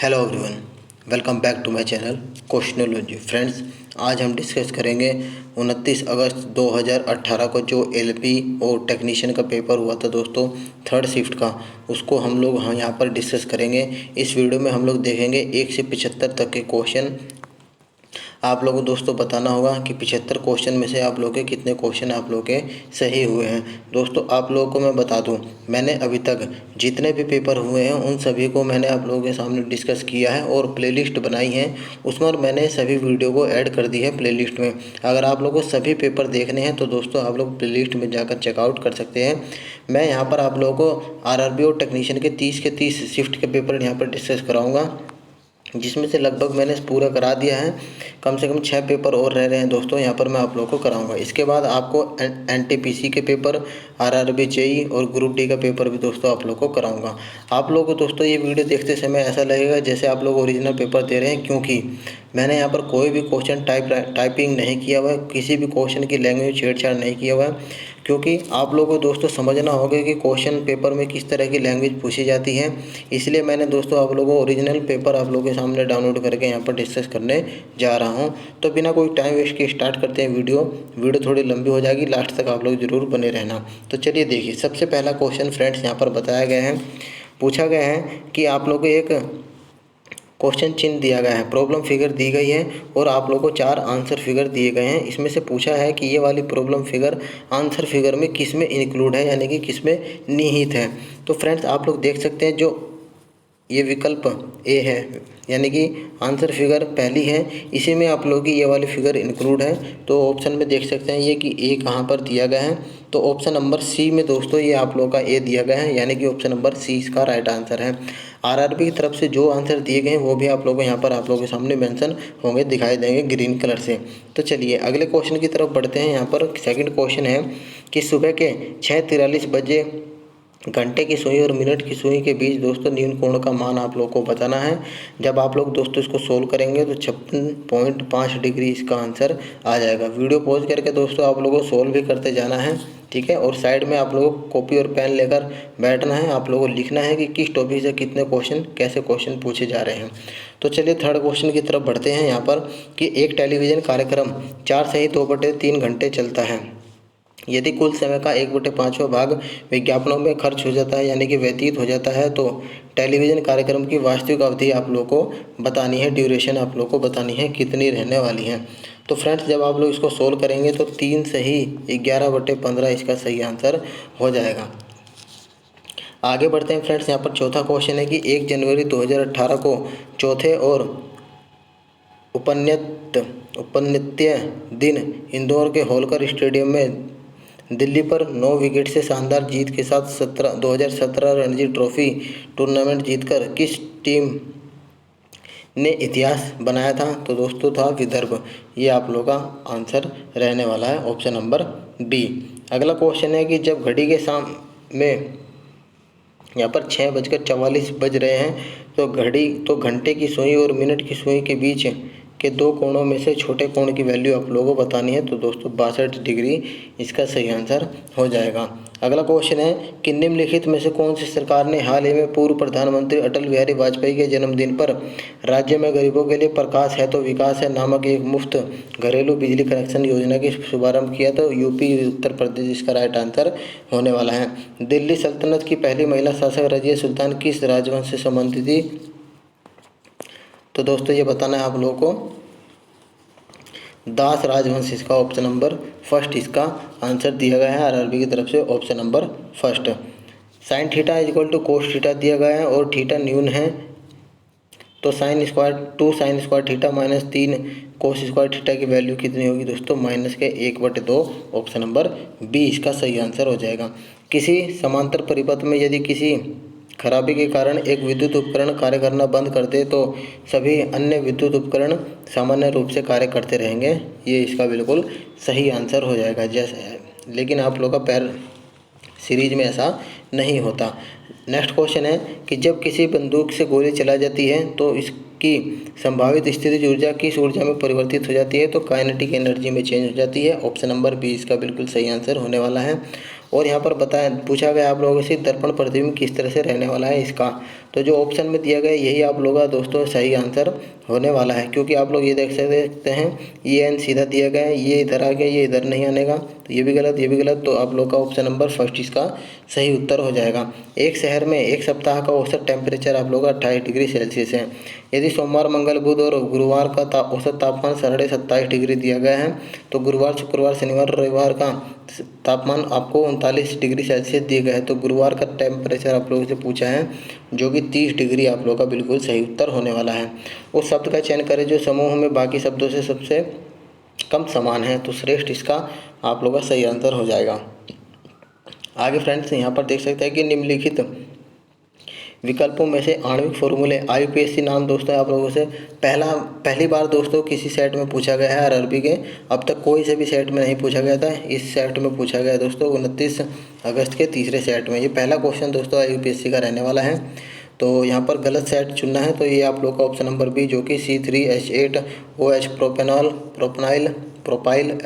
Hello everyone, welcome back to my channel questionology. Friends, आज हम discuss करेंगे 29 अगस्त 2018 को जो एलपी और टेक्नीशियन का पेपर हुआ था दोस्तों, थर्ड शिफ्ट का, उसको हम लोग यहाँ पर डिस्कस करेंगे। इस वीडियो में हम लोग देखेंगे 1 से 75 तक के क्वेश्चन। आप लोगों को दोस्तों बताना होगा कि 75 क्वेश्चन में से आप लोगों के कितने क्वेश्चन आप लोगों के सही हुए हैं। दोस्तों आप लोगों को मैं बता दूं, मैंने अभी तक जितने भी पेपर हुए हैं उन सभी को मैंने आप लोगों के सामने डिस्कस किया है और प्लेलिस्ट बनाई है। उसमें मैंने सभी वीडियो को ऐड कर दी है प्लेलिस्ट में। अगर आप लोगों को सभी पेपर देखने हैं तो दोस्तों आप लोग प्लेलिस्ट में जाकर चेकआउट कर सकते हैं। मैं यहाँ पर आप लोगों को आरआरबी और टेक्नीशियन के 30 के 30 शिफ्ट के पेपर यहाँ पर डिस्कस कराऊँगा, जिसमें से लगभग मैंने पूरा करा दिया है। कम से कम 6 पेपर और रह रहे हैं दोस्तों, यहाँ पर मैं आप लोगों को कराऊंगा। इसके बाद आपको एनटीपीसी के पेपर, आरआरबी जेई और ग्रुप डी का पेपर भी दोस्तों आप लोगों को कराऊंगा। आप लोगों को दोस्तों ये वीडियो देखते समय ऐसा लगेगा जैसे आप लोग ओरिजिनल पेपर दे रहे हैं, क्योंकि मैंने यहाँ पर कोई भी क्वेश्चन टाइपिंग नहीं किया हुआ है, किसी भी क्वेश्चन की लैंग्वेज छेड़छाड़ नहीं किया हुआ है। क्योंकि आप लोगों को दोस्तों समझना होगा कि क्वेश्चन पेपर में किस तरह की लैंग्वेज पूछी जाती है। इसलिए मैंने दोस्तों आप लोगों को ओरिजिनल पेपर आप लोगों के सामने डाउनलोड करके यहाँ पर डिस्कस करने जा रहा हूँ। तो बिना कोई टाइम वेस्ट के स्टार्ट करते हैं वीडियो थोड़ी लंबी हो जाएगी, लास्ट तक आप लोग ज़रूर बने रहना। तो चलिए देखिए, सबसे पहला क्वेश्चन फ्रेंड्स यहाँ पर बताया गया है, पूछा गया है कि आप लोगों को एक क्वेश्चन चिन्ह दिया गया है, प्रॉब्लम फिगर दी गई है और आप लोगों को 4 आंसर फिगर दिए गए हैं। इसमें से पूछा है कि ये वाली प्रॉब्लम फिगर आंसर फिगर में किस में इंक्लूड है, यानी कि किस में निहित है। तो फ्रेंड्स आप लोग देख सकते हैं, जो ये विकल्प ए है यानी कि आंसर फिगर पहली है, इसी में आप लोगों की ये वाली फिगर इंक्लूड है। तो ऑप्शन में देख सकते हैं ये कि ए कहाँ पर दिया गया है, तो ऑप्शन नंबर सी में दोस्तों ये आप लोगों का ए दिया गया है, यानी कि ऑप्शन नंबर सी इसका राइट आंसर है। आरआरबी की तरफ से जो आंसर दिए गए हैं वो भी आप लोगों को यहाँ पर आप लोगों के सामने मेंशन होंगे, दिखाई देंगे ग्रीन कलर से। तो चलिए अगले क्वेश्चन की तरफ बढ़ते हैं। यहाँ पर सेकंड क्वेश्चन है कि सुबह के 6:43 बजे घंटे की सुई और मिनट की सुई के बीच दोस्तों न्यून कोण का मान आप लोग को बताना है। जब आप लोग दोस्तों इसको सोल्व करेंगे तो 56.5 डिग्री इसका आंसर आ जाएगा। वीडियो पॉज करके दोस्तों आप लोगों को सोल्व भी करते जाना है, ठीक है। और साइड में आप लोगों को कॉपी और पेन लेकर बैठना है, आप लोगों को लिखना है कि किस टॉपिक से कितने क्वेश्चन, कैसे क्वेश्चन पूछे जा रहे हैं। तो चलिए थर्ड क्वेश्चन की तरफ बढ़ते हैं। यहाँ पर कि एक टेलीविज़न कार्यक्रम 4 सही 2/3 घंटे चलता है। यदि कुल समय का 1/5वां भाग विज्ञापनों में खर्च हो जाता है, यानी कि व्यतीत हो जाता है, तो टेलीविज़न कार्यक्रम की वास्तविक अवधि आप लोगों को बतानी है, ड्यूरेशन आप लोगों को बतानी है कितनी रहने वाली है। तो फ्रेंड्स जब आप लोग इसको सोल्व करेंगे तो 3 सही 11/15 इसका सही आंसर हो जाएगा। आगे बढ़ते हैं फ्रेंड्स। यहाँ पर चौथा क्वेश्चन है कि 1 जनवरी 2018 को चौथे और उपनित्य दिन इंदौर के होलकर स्टेडियम में दिल्ली पर 9 विकेट से शानदार जीत के साथ 2017 रणजी ट्रॉफी टूर्नामेंट जीतकर किस टीम ने इतिहास बनाया था? तो दोस्तों था विदर्भ। ये आप लोगों का आंसर रहने वाला है, ऑप्शन नंबर बी। अगला क्वेश्चन है कि जब घड़ी के में यहाँ पर 6:44 बज रहे हैं तो घंटे की सुई और मिनट की सुई के बीच के 2 कोणों में से छोटे कोण की वैल्यू आप लोगों को बतानी है। तो दोस्तों 62 डिग्री इसका सही आंसर हो जाएगा। अगला क्वेश्चन है कि निम्नलिखित में से कौन सी सरकार ने हाल ही में पूर्व प्रधानमंत्री अटल बिहारी वाजपेयी के जन्मदिन पर राज्य में गरीबों के लिए प्रकाश है तो विकास है नामक एक मुफ्त घरेलू बिजली कनेक्शन योजना की शुभारंभ किया? तो यूपी उत्तर प्रदेश इसका राइट आंसर होने वाला है। दिल्ली सल्तनत की पहली महिला शासक रजिया सुल्तान किस राजवंश से संबंधित थी? तो दोस्तों ये बताना है आप लोगों को, दास राजवंश इसका ऑप्शन नंबर फर्स्ट इसका आंसर दिया गया है आरआरबी की तरफ से, option number first. Sine theta equal to cos theta दिया गया है और थीटा न्यून है, तो 2 sine square theta -3 cos square theta की वैल्यू कितनी होगी दोस्तों? -1/2, ऑप्शन नंबर बी इसका सही आंसर हो जाएगा। किसी समांतर परिपथ में यदि किसी खराबी के कारण एक विद्युत उपकरण कार्य करना बंद कर दे तो सभी अन्य विद्युत उपकरण सामान्य रूप से कार्य करते रहेंगे। ये इसका बिल्कुल सही आंसर हो जाएगा। लेकिन आप लोगों का पैर सीरीज में ऐसा नहीं होता। नेक्स्ट क्वेश्चन है कि जब किसी बंदूक से गोली चलाई जाती है तो इसकी संभावित स्थितिज ऊर्जा किस ऊर्जा में परिवर्तित हो जाती है? तो काइनेटिक एनर्जी में चेंज हो जाती है, ऑप्शन नंबर बी इसका बिल्कुल सही आंसर होने वाला है। और यहाँ पर पूछा गया आप लोगों से दर्पण प्रतिबिंब किस तरह से रहने वाला है इसका, तो जो ऑप्शन में दिया गया यही आप लोगों का दोस्तों सही आंसर होने वाला है, क्योंकि आप लोग ये देख सकते हैं ये एन सीधा दिया गया है, ये इधर आ गया, ये इधर नहीं आने का, तो ये भी गलत, ये भी गलत। तो आप लोग का ऑप्शन नंबर फर्स्ट इसका सही उत्तर हो जाएगा। एक शहर में एक सप्ताह का औसत टेम्परेचर आप लोग का 28 डिग्री सेल्सियस है। यदि सोमवार, मंगल, बुध और गुरुवार का औसत तापमान 27.5 डिग्री दिया गया है, तो गुरुवार, शुक्रवार, शनिवार और रविवार का तापमान आपको 39 डिग्री सेल्सियस दिए गए हैं। तो गुरुवार का टेम्परेचर आप लोगों से पूछा है जो कि 30 डिग्री आप लोगों का बिल्कुल सही उत्तर होने वाला है। उस शब्द का चयन करें जो समूह में बाकी शब्दों से सबसे कम समान है, तो श्रेष्ठ इसका आप लोगों का सही आंसर हो जाएगा। आगे फ्रेंड्स यहाँ पर देख सकते हैं कि निम्नलिखित विकल्पों में से आणविक फॉर्मूले IUPAC नाम दोस्तों आप लोगों से पहली बार दोस्तों किसी सेट में पूछा गया है RRB के। अब तक कोई से भी सेट में नहीं पूछा गया था, इस सेट में पूछा गया दोस्तों 29 अगस्त के तीसरे सेट में। ये पहला क्वेश्चन दोस्तों IUPAC का रहने वाला है। तो यहाँ पर गलत सेट चुनना है, तो ये आप लोग का ऑप्शन नंबर बी जो कि C3H8OH प्रोपाइल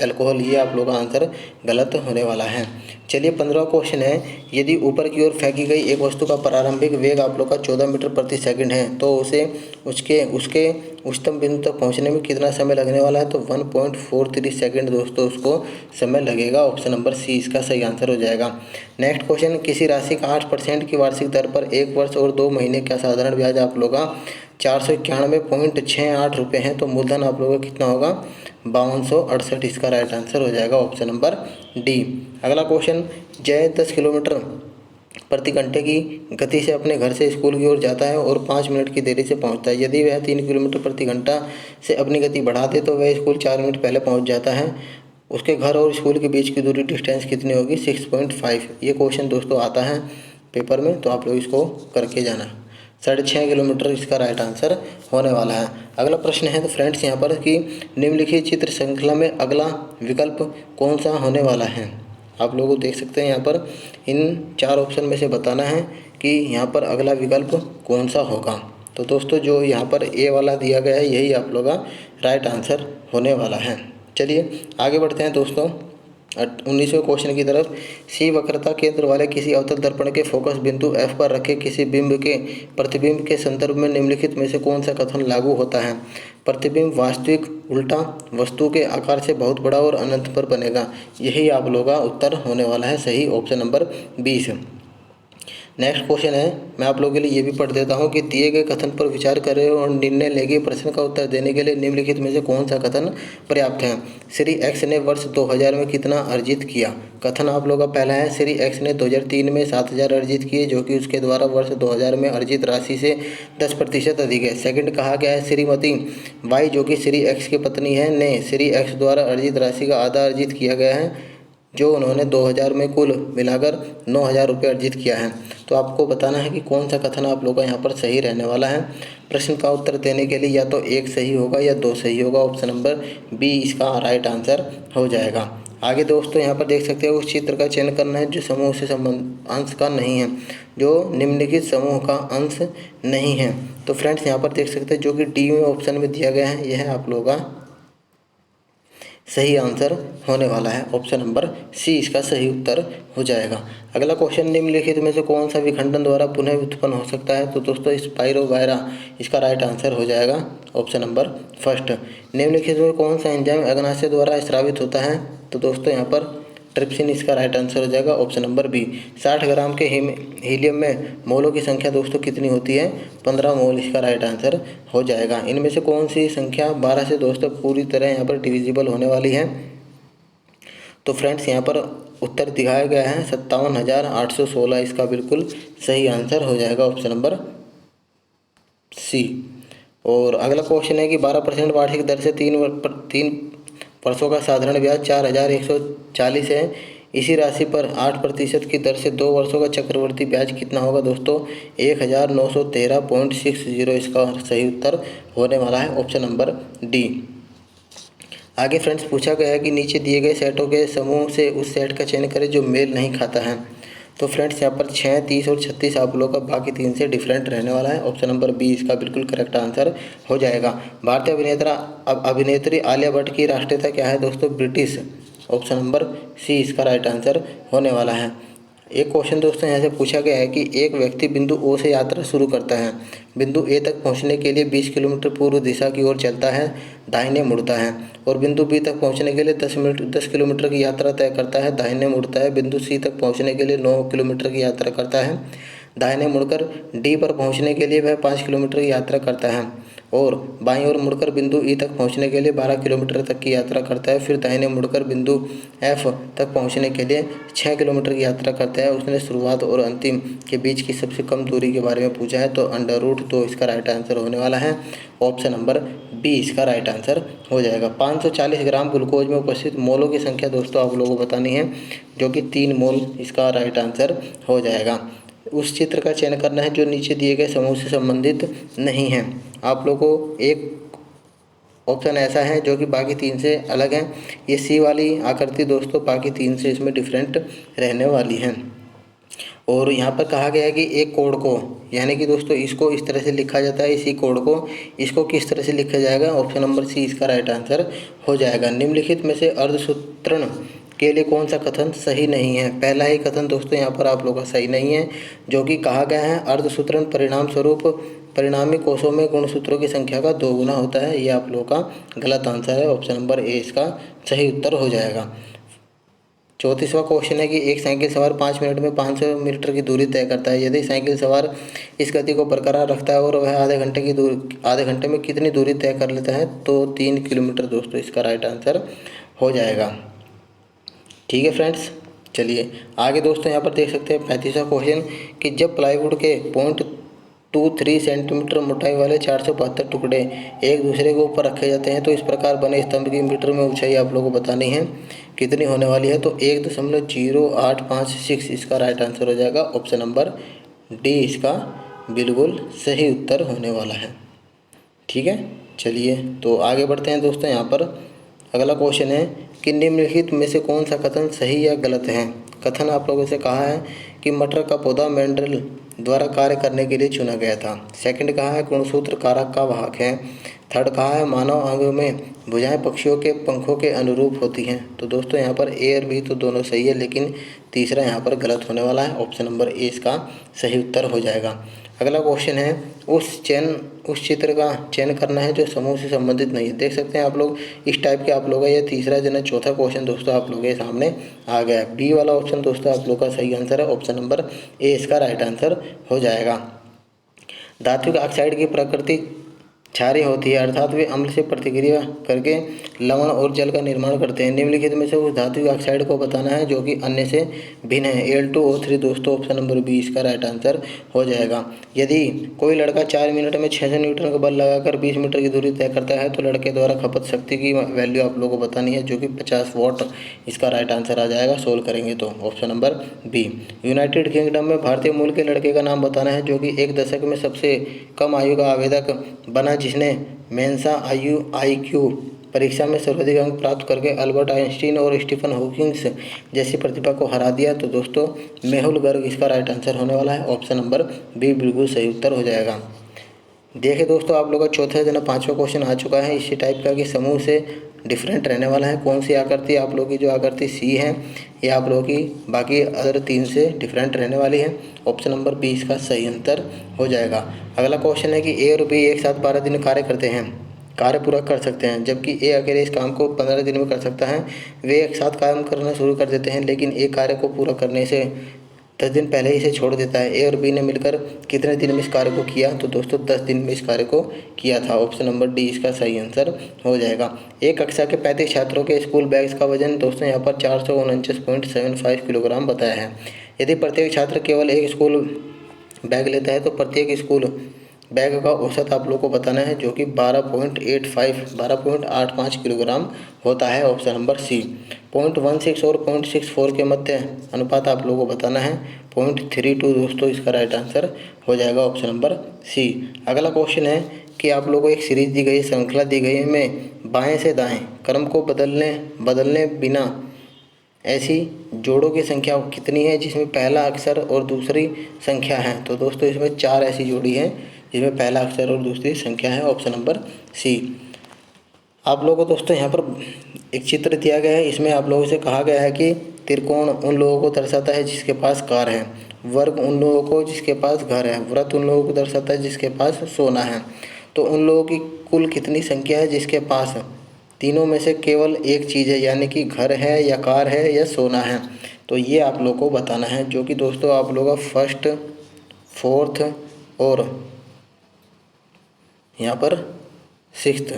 एल्कोहल, ये आप लोगों का आंसर गलत होने वाला है। चलिए 15वां क्वेश्चन है, यदि ऊपर की ओर फेंकी गई एक वस्तु का प्रारंभिक वेग आप लोग का 14 मीटर प्रति सेकंड है, तो उसके उच्चतम बिंदु तक पहुंचने में कितना समय लगने वाला है? तो 1.43 सेकंड दोस्तों उसको समय लगेगा। ऑप्शन नंबर सी इसका सही आंसर हो जाएगा। नेक्स्ट क्वेश्चन, किसी राशि का 8% की वार्षिक दर पर 1 वर्ष और 2 महीने का साधारण ब्याज आप लोग का 491.68 रुपये है, तो मूलधन आप लोगों का कितना होगा? 5268। इसका राइट आंसर हो जाएगा ऑप्शन नंबर डी। अगला क्वेश्चन, जय 10 किलोमीटर प्रति घंटे की गति से अपने घर से स्कूल की ओर जाता है और 5 मिनट की देरी से पहुंचता है। यदि वह 3 किलोमीटर प्रति घंटा से अपनी गति बढ़ा दे तो वह स्कूल 4 मिनट पहले पहुंच जाता है। उसके घर और स्कूल के बीच की दूरी डिस्टेंस कितनी होगी? 6.5। ये क्वेश्चन दोस्तों आता है पेपर में, तो आप लोग इसको करके जाना। 6.5 किलोमीटर इसका राइट आंसर होने वाला है। अगला प्रश्न है तो फ्रेंड्स यहाँ पर कि निम्नलिखित चित्र श्रृंखला में अगला विकल्प कौन सा होने वाला है? आप लोग देख सकते हैं यहाँ पर इन 4 ऑप्शन में से बताना है कि यहाँ पर अगला विकल्प कौन सा होगा। तो दोस्तों जो यहाँ पर ए वाला दिया गया है यही आप लोग का राइट आंसर होने वाला है। चलिए आगे बढ़ते हैं दोस्तों 19वें क्वेश्चन की तरफ। सी वक्रता केंद्र वाले किसी अवतल दर्पण के फोकस बिंदु F पर रखे किसी बिंब के प्रतिबिंब के संदर्भ में निम्नलिखित में से कौन सा कथन लागू होता है? प्रतिबिंब वास्तविक उल्टा वस्तु के आकार से बहुत बड़ा और अनंत पर बनेगा। यही आप लोगों का उत्तर होने वाला है सही, ऑप्शन नंबर 20। नेक्स्ट क्वेश्चन है, मैं आप लोगों के लिए ये भी पढ़ देता हूँ कि दिए गए कथन पर विचार करें और निर्णय लेंगे। प्रश्न का उत्तर देने के लिए निम्नलिखित में से कौन सा कथन पर्याप्त है? श्री एक्स ने वर्ष 2000 में कितना अर्जित किया? कथन आप लोगों का पहला है, श्री एक्स ने 2003 में 7000 अर्जित किए, जो कि उसके द्वारा वर्ष 2000 में अर्जित राशि से 10% अधिक है। सेकंड कहा गया है, श्रीमती वाई जो कि श्री एक्स की पत्नी है ने श्री एक्स द्वारा अर्जित राशि का आधा अर्जित किया गया है, जो उन्होंने 2000 में कुल मिलाकर 9000 रुपये अर्जित किया है। तो आपको बताना है कि कौन सा कथन आप लोगों का यहाँ पर सही रहने वाला है। प्रश्न का उत्तर देने के लिए या तो 1 सही होगा या 2 सही होगा। ऑप्शन नंबर बी इसका राइट आंसर हो जाएगा। आगे दोस्तों यहाँ पर देख सकते हैं उस चित्र का चयन करना है जो समूह से संबंध अंश का नहीं है, जो निम्नलिखित समूह का अंश नहीं है। तो फ्रेंड्स यहाँ पर देख सकते हैं जो कि डी में ऑप्शन में दिया गया है यह आप लोगों का सही आंसर होने वाला है। ऑप्शन नंबर सी इसका सही उत्तर हो जाएगा। अगला क्वेश्चन, निम्नलिखित में से कौन सा विखंडन द्वारा पुनः उत्पन्न हो सकता है? तो दोस्तों स्पाइरोवायरा इसका राइट आंसर हो जाएगा। Option number first. निम्नलिखित में कौन सा एंजाइम अग्नाशय द्वारा स्रावित होता है? तो दोस्तों यहाँ पर ट्रिप्सिन इसका राइट आंसर हो जाएगा। Option number B. 60 ग्राम के हीलियम में मोलों की संख्या दोस्तों कितनी होती है? 15 मोल इसका राइट आंसर हो जाएगा। इनमें से कौन सी संख्या 12 से दोस्तों पूरी तरह यहाँ पर डिविजिबल होने वाली है? तो फ्रेंड्स यहाँ पर उत्तर दिखाया गया है 57,816 इसका बिल्कुल सही आंसर हो जाएगा। Option number C. और अगला क्वेश्चन है कि 12% वार्षिक दर से 3 वर्षों का साधारण ब्याज 4140 है। इसी राशि पर 8% की दर से 2 वर्षों का चक्रवर्ती ब्याज कितना होगा? दोस्तों 1913.60 इसका सही उत्तर होने वाला है। Option number D. आगे फ्रेंड्स पूछा गया है कि नीचे दिए गए सेटों के समूह से उस सेट का चयन करें जो मेल नहीं खाता है। तो फ्रेंड्स यहाँ पर 6, 30 और 36 आप लोगों का बाकी 3 से डिफरेंट रहने वाला है। ऑप्शन नंबर बी इसका बिल्कुल करेक्ट आंसर हो जाएगा। भारतीय अभिनेत्री आलिया भट्ट की राष्ट्रीयता क्या है? दोस्तों ब्रिटिश। ऑप्शन नंबर सी इसका राइट आंसर होने वाला है। एक क्वेश्चन दोस्तों यहाँ से पूछा गया है कि एक व्यक्ति बिंदु ओ से यात्रा शुरू करता है, बिंदु ए तक पहुँचने के लिए 20 किलोमीटर पूर्व दिशा की ओर चलता है, दाहिने मुड़ता है और बिंदु बी तक पहुँचने के लिए 10 किलोमीटर की यात्रा तय करता है, दाहिने मुड़ता है। बिंदु सी तक पहुँचने के लिए 9 किलोमीटर की यात्रा करता है, दाहिने मुड़कर डी पर पहुँचने के लिए वह 5 किलोमीटर की यात्रा करता है और बाईं ओर मुड़कर बिंदु ई तक पहुंचने के लिए 12 किलोमीटर तक की यात्रा करता है। फिर दाहिने मुड़कर बिंदु एफ तक पहुंचने के लिए 6 किलोमीटर की यात्रा करता है। उसने शुरुआत और अंतिम के बीच की सबसे कम दूरी के बारे में पूछा है, तो अंडर रूट, तो इसका राइट आंसर होने वाला है ऑप्शन नंबर बी, इसका राइट आंसर हो जाएगा। 540 ग्राम ग्लूकोज में उपस्थित मोलों की संख्या दोस्तों आप लोगों को बतानी है, जो कि 3 मोल इसका राइट आंसर हो जाएगा। उस चित्र का चयन करना है जो नीचे दिए गए समूह से संबंधित नहीं है। आप लोगों को एक ऑप्शन ऐसा है जो कि बाकी 3 से अलग है। ये सी वाली आकृति दोस्तों बाकी 3 से इसमें डिफरेंट रहने वाली है। और यहाँ पर कहा गया है कि एक कोड को, यानी कि दोस्तों इसको इस तरह से लिखा जाता है, इसी कोड को इसको किस तरह से लिखा जाएगा, ऑप्शन नंबर सी इसका राइट आंसर हो जाएगा। निम्नलिखित में से अर्धसूत्रण के लिए कौन सा कथन सही नहीं है? पहला ही कथन दोस्तों यहाँ पर आप लोगों का सही नहीं है, जो कि कहा गया है अर्धसूत्रण परिणाम स्वरूप परिणामी कोषों में गुणसूत्रों की संख्या का 2 गुना होता है। ये आप लोगों का गलत आंसर है, ऑप्शन नंबर ए इसका सही उत्तर हो जाएगा। 34वां क्वेश्चन है कि एक साइकिल सवार 5 मिनट में 500 मीटर की दूरी तय करता है। यदि साइकिल सवार इस गति को बरकरार रखता है और वह आधे घंटे में कितनी दूरी तय कर लेता है, तो 3 किलोमीटर दोस्तों इसका राइट आंसर हो जाएगा। ठीक है फ्रेंड्स, चलिए आगे दोस्तों यहाँ पर देख सकते हैं 35वां क्वेश्चन कि जब प्लाईवुड के 0.23 सेंटीमीटर मोटाई वाले 472 टुकड़े एक दूसरे के ऊपर रखे जाते हैं, तो इस प्रकार बने स्तंभ की मीटर में ऊंचाई आप लोगों को बतानी है कितनी होने वाली है, तो 1.0856 इसका राइट आंसर हो जाएगा। ऑप्शन नंबर डी इसका बिल्कुल सही उत्तर होने वाला है। ठीक है, चलिए तो आगे बढ़ते हैं दोस्तों। यहाँ पर अगला क्वेश्चन है कि निम्नलिखित में से कौन सा कथन सही या गलत है? कथन आप लोगों से कहा है कि मटर का पौधा मेंडल द्वारा कार्य करने के लिए चुना गया था। सेकंड कहा है गुणसूत्र कारक का वाहक है। थर्ड कहा है मानव अंगों में भुजाएं पक्षियों के पंखों के अनुरूप होती हैं। तो दोस्तों यहाँ पर ए और बी तो दोनों सही है, लेकिन तीसरा यहाँ पर गलत होने वाला है। ऑप्शन नंबर ए इसका सही उत्तर हो जाएगा। अगला क्वेश्चन है उस चित्र का चयन करना है जो समूह से संबंधित नहीं है। देख सकते हैं आप लोग इस टाइप के आप लोग ये तीसरा चौथा क्वेश्चन दोस्तों आप लोगों के सामने आ गया है। बी वाला ऑप्शन दोस्तों आप लोग का सही आंसर है, ऑप्शन नंबर ए इसका राइट आंसर हो जाएगा। धात्विक ऑक्साइड की प्रकृति क्षारीय होती है, अर्थात वे अम्ल से प्रतिक्रिया करके लवण और जल का निर्माण करते हैं। निम्नलिखित में से उस धात्विक ऑक्साइड को बताना है जो कि अन्य से भिन्न है। Al2O3 दोस्तों ऑप्शन नंबर बी इसका राइट आंसर हो जाएगा। यदि कोई लड़का 4 मिनट में 600 न्यूटन का बल लगाकर 20 मीटर की दूरी तय करता है, तो लड़के द्वारा खपत शक्ति की वैल्यू आप लोगों को बतानी है, जो कि 50 वाट इसका राइट आंसर आ जाएगा सोल्व करेंगे तो। Option number B. United Kingdom में भारतीय मूल के लड़के का नाम बताना है जो कि एक दशक में सबसे कम आयु का आवेदक बना, जिसने मेंसा IQ परीक्षा में सर्वाधिक अंक प्राप्त करके अल्बर्ट आइंस्टीन और स्टीफन हॉकिंस जैसी प्रतिभा को हरा दिया। तो दोस्तों मेहुल गर्ग इसका राइट आंसर होने वाला है, ऑप्शन नंबर बी बिल्कुल सही उत्तर हो जाएगा। देखिए दोस्तों आप लोगों का चौथा पाँचवा क्वेश्चन आ चुका है इसी टाइप का कि समूह से डिफरेंट रहने वाला है। कौन सी आकृति आप लोगों की जो आकृति सी है ये आप लोगों की बाकी अदर 3 से डिफरेंट रहने वाली है। ऑप्शन नंबर बी इसका सही आंसर हो जाएगा। अगला क्वेश्चन है कि ए और बी एक साथ 12 दिन कार्य पूरा कर सकते हैं, जबकि ए अकेले इस काम को 15 दिन में कर सकता है। वे एक साथ काम करना शुरू कर देते हैं, लेकिन ए कार्य को पूरा करने से 10 दिन पहले ही इसे छोड़ देता है। ए और बी ने मिलकर कितने दिन में इस कार्य को किया? तो दोस्तों 10 दिन में इस कार्य को किया था। ऑप्शन नंबर डी इसका सही आंसर हो जाएगा। एक कक्षा के 35 छात्रों के स्कूल बैग्स का वजन दोस्तों यहाँ पर 449.75 किलोग्राम बताया है। यदि प्रत्येक छात्र केवल एक स्कूल बैग लेता है, तो प्रत्येक स्कूल बैग का औसत आप लोग को बताना है, जो कि 12.85 किलोग्राम होता है। ऑप्शन नंबर सी। 0.16 और 0.64 के मध्य अनुपात आप लोगों को बताना है, 0.32 दोस्तों इसका राइट आंसर हो जाएगा, ऑप्शन नंबर सी। अगला क्वेश्चन है कि आप लोगों को एक सीरीज दी गई है, श्रृंखला दी गई है में बाएं से दाएं क्रम को बदलने बिना ऐसी जोड़ों की संख्या कितनी है जिसमें पहला अक्षर और दूसरी संख्या है? तो दोस्तों इसमें 4 ऐसी जोड़ी है जिसमें पहला अक्षर और दूसरी संख्या है, ऑप्शन नंबर सी। आप लोगों को दोस्तों यहाँ पर एक चित्र दिया गया है, इसमें आप लोगों से कहा गया है कि त्रिकोण उन लोगों को दर्शाता है जिसके पास कार है। वर्ग उन लोगों को जिसके पास घर है। वृत्त उन लोगों को दर्शाता है जिसके पास सोना है। तो उन लोगों की कुल कितनी संख्या है जिसके पास तीनों में से केवल एक चीज़ है, यानी कि घर है या कार है या सोना है। तो ये आप लोग को बताना है, जो कि दोस्तों आप लोगों का फर्स्ट, फोर्थ और यहाँ पर सिक्स्थ,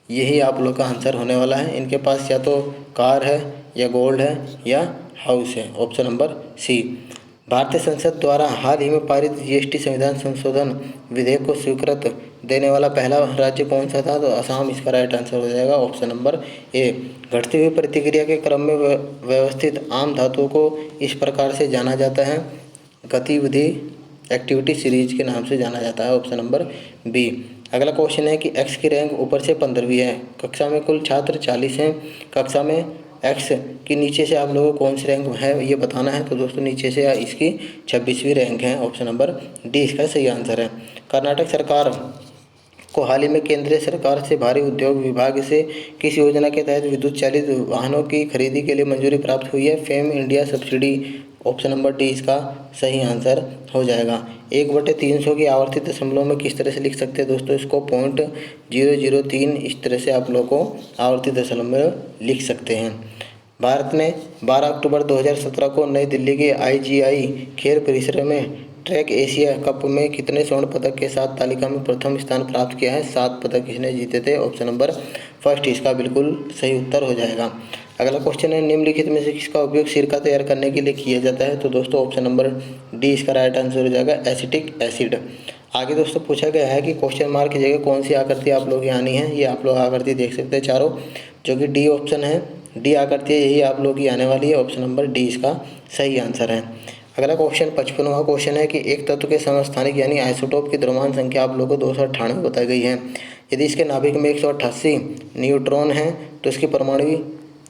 यही आप लोग का आंसर होने वाला है। इनके पास या तो कार है या गोल्ड है या हाउस है। Option number C. भारतीय संसद द्वारा हाल ही में पारित जीएसटी संविधान संशोधन विधेयक को स्वीकृत देने वाला पहला राज्य कौन सा था? तो असम इसका राइट आंसर हो जाएगा। Option number A. घटती हुई प्रतिक्रिया के क्रम में व्यवस्थित आम धातुओं को इस प्रकार से जाना जाता है, गतिविधि एक्टिविटी सीरीज के नाम से जाना जाता है। Option number B. अगला क्वेश्चन है कि एक्स की रैंक ऊपर से 15वीं है। कक्षा में कुल छात्र 40 हैं। कक्षा में एक्स की नीचे से आप लोगों को कौन सी रैंक है ये बताना है। तो दोस्तों नीचे से इसकी 26वीं रैंक है। ऑप्शन नंबर डी इसका सही आंसर है। कर्नाटक सरकार को हाल ही में केंद्रीय सरकार से भारी उद्योग विभाग से किस योजना के तहत विद्युत चालित वाहनों की खरीदी के लिए मंजूरी प्राप्त हुई है? Fame India subsidy. Option number D इसका सही आंसर हो जाएगा। 1/300 की आवर्ती दशमलव में किस तरह से लिख सकते हैं दोस्तों? इसको 0.003 इस तरह से आप लोग को आवर्ती दशमलव में लिख सकते हैं। भारत ने 12 अक्टूबर 2017 को नई दिल्ली के IGI खेल परिसर में ट्रैक एशिया कप में कितने स्वर्ण पदक के साथ तालिका में प्रथम स्थान प्राप्त किया है? 7 पदक इसने जीते थे। ऑप्शन नंबर फर्स्ट इसका बिल्कुल सही उत्तर हो जाएगा। अगला क्वेश्चन है निम्नलिखित में से किसका उपयोग सिरका तैयार करने के लिए किया जाता है? तो दोस्तों ऑप्शन नंबर डी इसका राइट आंसर हो जाएगा, एसिटिक एसिड। आगे दोस्तों पूछा गया है कि क्वेश्चन मार्क की जगह कौन सी आकृति आप लोग यहाँ आनी है। ये आप लोग आकृति देख सकते हैं चारों, जो कि डी ऑप्शन है, डी आकृति है, यही आप लोग की आने वाली है। ऑप्शन नंबर डी इसका सही आंसर है। अगला क्वेश्चन 55वां क्वेश्चन है कि एक तत्व के समस्थानिक यानी आइसोटोप की द्रव्यमान संख्या आप लोगों को 298 बताई गई है। यदि इसके नाभिक में 188 न्यूट्रॉन है तो इसकी परमाणु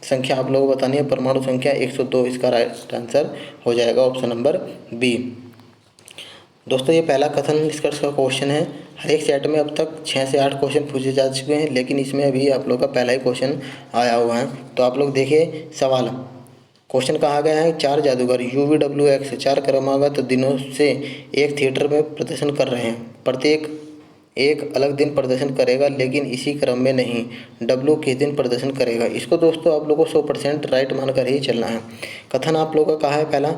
संख्या आप लोगों को बतानी है। परमाणु संख्या 102 इसका राइट आंसर हो जाएगा। Option number B. दोस्तों ये पहला कथन निष्कर्ष का क्वेश्चन है। हर एक सेट में अब तक 6 से 8 क्वेश्चन पूछे जा चुके हैं, लेकिन इसमें अभी आप लोग का पहला ही क्वेश्चन आया हुआ है। तो आप लोग देखिए सवाल। क्वेश्चन कहा गया है 4 जादूगर UVWX 4 क्रमागत दिनों से एक थिएटर में प्रदर्शन कर रहे हैं। प्रत्येक एक अलग दिन प्रदर्शन करेगा, लेकिन इसी क्रम में नहीं। W किस दिन प्रदर्शन करेगा? इसको दोस्तों आप लोगों को 100% राइट मानकर ही चलना है। कथन आप लोगों का कहा है पहला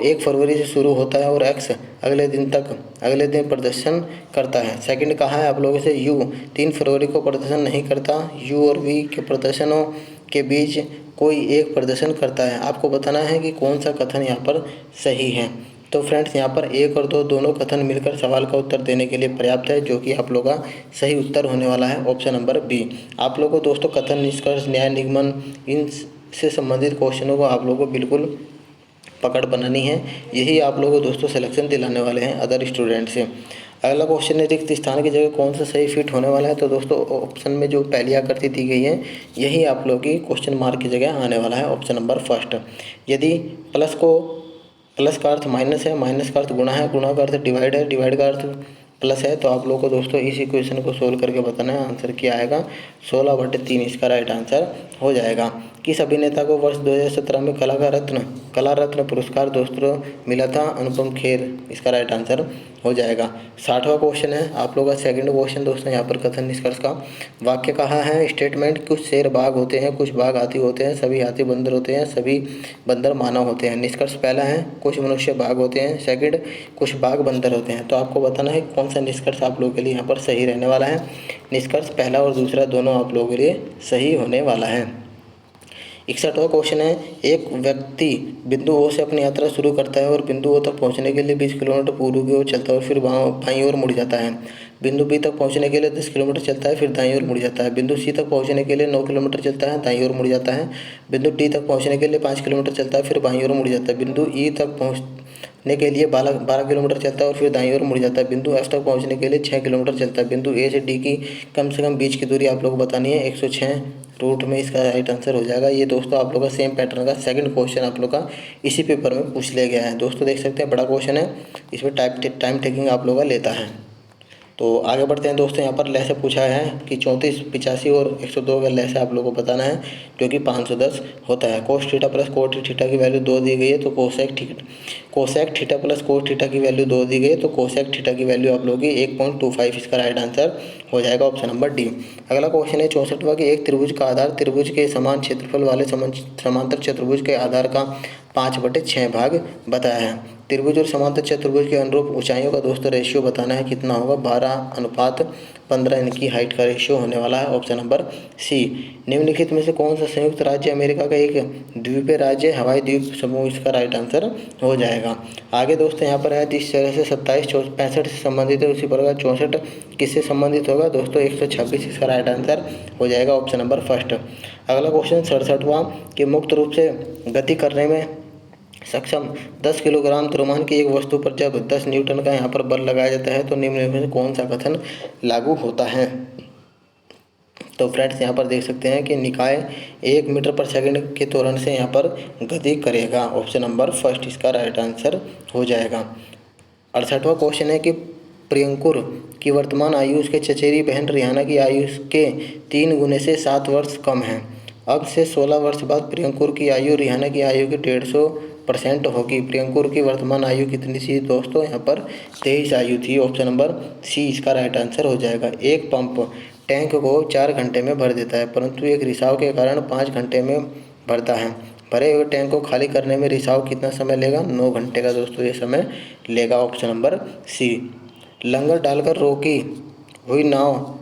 1 फरवरी से शुरू होता है और X अगले दिन प्रदर्शन करता है। सेकंड कहा है आप लोगों से U 3 फरवरी को प्रदर्शन नहीं करता। U और V के प्रदर्शनों के बीच कोई एक प्रदर्शन करता है। आपको बताना है कि कौन सा कथन यहाँ पर सही है। तो फ्रेंड्स यहाँ पर 1 और 2 दोनों कथन मिलकर सवाल का उत्तर देने के लिए पर्याप्त है, जो कि आप लोग का सही उत्तर होने वाला है। Option number B. आप लोगों को दोस्तों कथन, निष्कर्ष, न्याय, निगमन, इन से संबंधित क्वेश्चनों को आप लोगों को बिल्कुल पकड़ बनानी है। यही आप लोगों को दोस्तों सिलेक्शन दिलाने वाले हैं अदर स्टूडेंट से। अगला क्वेश्चन है रिक्त स्थान की जगह कौन सा सही फिट होने वाला है? तो दोस्तों ऑप्शन में जो पहली आकृति दी गई है यही आप लोगों की क्वेश्चन मार्क की जगह आने वाला है। Option number first. यदि प्लस का अर्थ माइनस है, माइनस का अर्थ गुणा है, गुणा का अर्थ डिवाइड है, डिवाइड का अर्थ प्लस है, तो आप लोगों को दोस्तों इस इक्वेशन को सोल्व करके बताना है। आंसर क्या आएगा? 16/3 इसका राइट आंसर हो जाएगा। किस अभिनेता को वर्ष 2017 में कला रत्न पुरस्कार दोस्तों मिला था? अनुपम खेर इसका राइट आंसर हो जाएगा। 60वां क्वेश्चन है आप लोगों का सेकंड क्वेश्चन दोस्तों। यहाँ पर कथन निष्कर्ष का वाक्य कहा है स्टेटमेंट कुछ शेर बाघ होते हैं, कुछ बाघ हाथी होते हैं, सभी हाथी बंदर होते हैं, सभी बंदर मानव होते हैं। निष्कर्ष पहला है कुछ मनुष्य बाघ होते हैं, सेकंड कुछ बाघ बंदर होते हैं। तो आपको बताना है कौन सा निष्कर्ष आप लोगों के लिए यहाँ पर सही रहने वाला है। निष्कर्ष पहला और दूसरा दोनों आप लोगों के लिए सही होने वाला है। 61वां क्वेश्चन है एक व्यक्ति बिंदु O से अपनी यात्रा शुरू करता है और बिंदु O तक पहुंचने के लिए 20 किलोमीटर पूर्व की ओर चलता है और फिर बाईं ओर मुड़ जाता है। बिंदु B तक पहुंचने के लिए 10 किलोमीटर चलता है, फिर दाईं ओर मुड़ जाता है। बिंदु C तक पहुंचने के लिए 9 किलोमीटर चलता है, दाईं ओर मुड़ जाता है। बिंदु D तक पहुंचने के लिए 5 किलोमीटर चलता है, फिर बाईं ओर मुड़ जाता है। बिंदु E तक पहुंचने के लिए 12 किलोमीटर चलता है और फिर दाईं ओर मुड़ जाता है। बिंदु F तक पहुंचने के लिए 6 किलोमीटर चलता है। बिंदु A से D की कम से कम बीच की दूरी आप लोग को बतानी है। 106 रूट में इसका राइट आंसर हो जाएगा। ये दोस्तों आप लोग का सेम पैटर्न का सेकंड क्वेश्चन आप लोग का इसी पेपर में पूछ लिया गया है। दोस्तों देख सकते हैं बड़ा क्वेश्चन है, इसमें टाइम टेकिंग आप लोग का लेता है। तो आगे बढ़ते हैं दोस्तों। यहाँ पर लय पूछा है कि 34, 85 और 102 का लय आपको लोगों को बताना है, जो कि 510 होता है। Cos theta plus cot theta की वैल्यू 2 दी गई है, तो cosec theta plus cot theta की वैल्यू 2 दी गई है, तो कोसेक थीटा की वैल्यू आप लोगों की 1.25, इसका राइट आंसर हो जाएगा ऑप्शन नंबर डी। अगला क्वेश्चन है 64वां कि एक त्रिभुज का आधार त्रिभुज के समान क्षेत्रफल वाले समांतर चतुर्भुज के आधार का 5/6 भाग बताया है। त्रिभुज और समांतर चतुर्भुज के अनुरूप ऊंचाइयों का दोस्तों रेशियो बताना है, कितना होगा? 12:15 इनकी हाइट का रेशियो होने वाला है, ऑप्शन नंबर सी। निम्नलिखित में से कौन सा संयुक्त राज्य अमेरिका का एक द्वीपीय राज्य हवाई द्वीप समूह, इसका राइट आंसर हो जाएगा। आगे दोस्तों यहाँ पर है जिस तरह से 27, 65 से संबंधित है, उसी प्रकार 64 किससे संबंधित होगा दोस्तों? 126, इसका राइट आंसर हो जाएगा ऑप्शन नंबर फर्स्ट। अगला क्वेश्चन 67वां कि मुक्त रूप से गति करने में सक्षम 10 किलोग्राम द्रव्यमान की एक वस्तु पर जब 10 न्यूटन का यहाँ पर बल लगाया जाता है तो निम्न में से कौन सा कथन लागू होता है? तो फ्रेंड्स यहाँ पर देख सकते हैं कि निकाय 1 मीटर पर सेकंड के त्वरण से यहाँ पर गति करेगा, ऑप्शन नंबर फर्स्ट इसका राइट आंसर हो जाएगा। 68वां क्वेश्चन है कि प्रियंकुर की वर्तमान आयु उसके चचेरी बहन रिहाना की आयु के 3 गुने से 7 वर्ष कम है। अब से 16 वर्ष बाद प्रियंकुर की आयु रिहाना की आयु की 150% होगी। प्रियंकुर की वर्तमान आयु कितनी थी दोस्तों? यहाँ पर 23 आयु थी, ऑप्शन नंबर सी इसका राइट आंसर हो जाएगा। एक पंप टैंक को 4 घंटे में भर देता है, परंतु एक रिसाव के कारण 5 घंटे में भरता है। भरे हुए टैंक को खाली करने में रिसाव कितना समय लेगा? 9 घंटे का दोस्तों ये समय लेगा, ऑप्शन नंबर सी। लंगर डालकर रोकी हुई नाव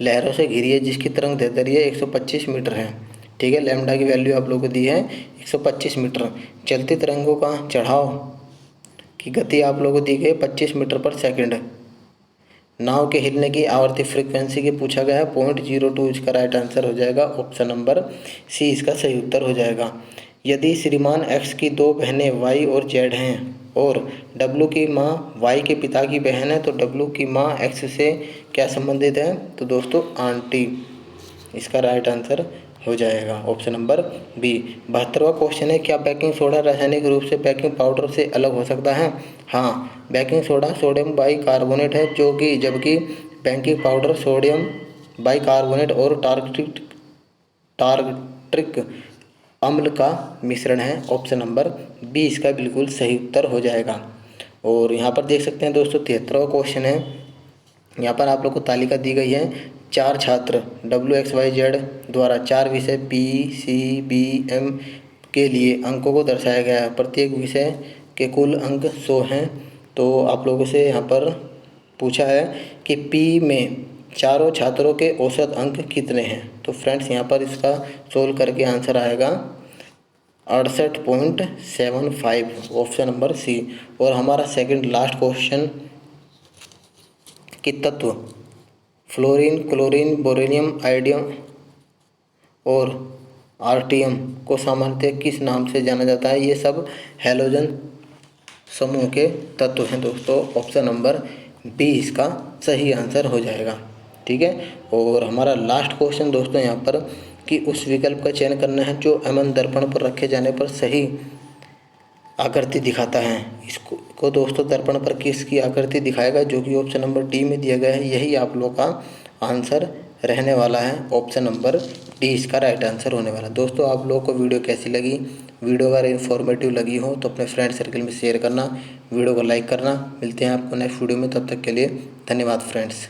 लहरों से घिरी है, जिसकी तरंग दैर्ध्य 125 मीटर है। ठीक है, लैम्डा की वैल्यू आप लोगों को दी है 125 मीटर। चलती तरंगों का चढ़ाव की गति आप लोगों को दी गई 25 मीटर पर सेकंड। नाव के हिलने की आवर्ती फ्रीक्वेंसी की पूछा गया है 0.02, इसका राइट आंसर हो जाएगा ऑप्शन नंबर सी इसका सही उत्तर हो जाएगा। यदि श्रीमान एक्स की 2 बहनें वाई और जेड हैं और डब्लू की माँ वाई के पिता की बहन है, तो डब्लू की माँ एक्स से क्या संबंधित है? तो दोस्तों आंटी, इसका राइट आंसर हो जाएगा ऑप्शन नंबर बी। 72वां क्वेश्चन है क्या बेकिंग सोडा रासायनिक रूप से बेकिंग पाउडर से अलग हो सकता है? हाँ, बेकिंग सोडा सोडियम बाइकार्बोनेट है, जबकि बेकिंग पाउडर सोडियम बाइकार्बोनेट और टार्ट्रिक अम्ल का मिश्रण है, ऑप्शन नंबर बी इसका बिल्कुल सही उत्तर हो जाएगा। और यहाँ पर देख सकते हैं दोस्तों 73वां क्वेश्चन है। यहाँ पर आप लोग को तालिका दी गई है। 4 छात्र WXYZ द्वारा 4 विषय PCBM के लिए अंकों को दर्शाया गया है। प्रत्येक विषय के कुल अंक 100 हैं। तो आप लोगों से यहाँ पर पूछा है कि P में चारों छात्रों के औसत अंक कितने हैं? तो फ्रेंड्स यहाँ पर इसका सोल्व करके आंसर आएगा 68.75, ऑप्शन नंबर सी। और हमारा सेकंड लास्ट क्वेश्चन कि तत्व फ्लोरीन, क्लोरीन, बोरोनियम, आयोडियम और आर्टियम को सामान्यतः किस नाम से जाना जाता है? ये सब हैलोजन समूह के तत्व हैं दोस्तों, ऑप्शन नंबर बी इसका सही आंसर हो जाएगा। ठीक है, और हमारा लास्ट क्वेश्चन दोस्तों यहाँ पर कि उस विकल्प का चयन करना है जो एमन दर्पण पर रखे जाने पर सही आकृति दिखाता है। इसको दोस्तों दर्पण पर किसकी आकृति दिखाएगा? जो कि ऑप्शन नंबर डी में दिया गया है, यही आप लोग का आंसर रहने वाला है, ऑप्शन नंबर डी इसका राइट आंसर होने वाला है। दोस्तों आप लोगों को वीडियो कैसी लगी? वीडियो अगर इन्फॉर्मेटिव लगी हो तो अपने फ्रेंड सर्कल में शेयर करना, वीडियो को लाइक करना। मिलते हैं आपको नेक्स्ट वीडियो में, तब तक के लिए धन्यवाद फ्रेंड्स।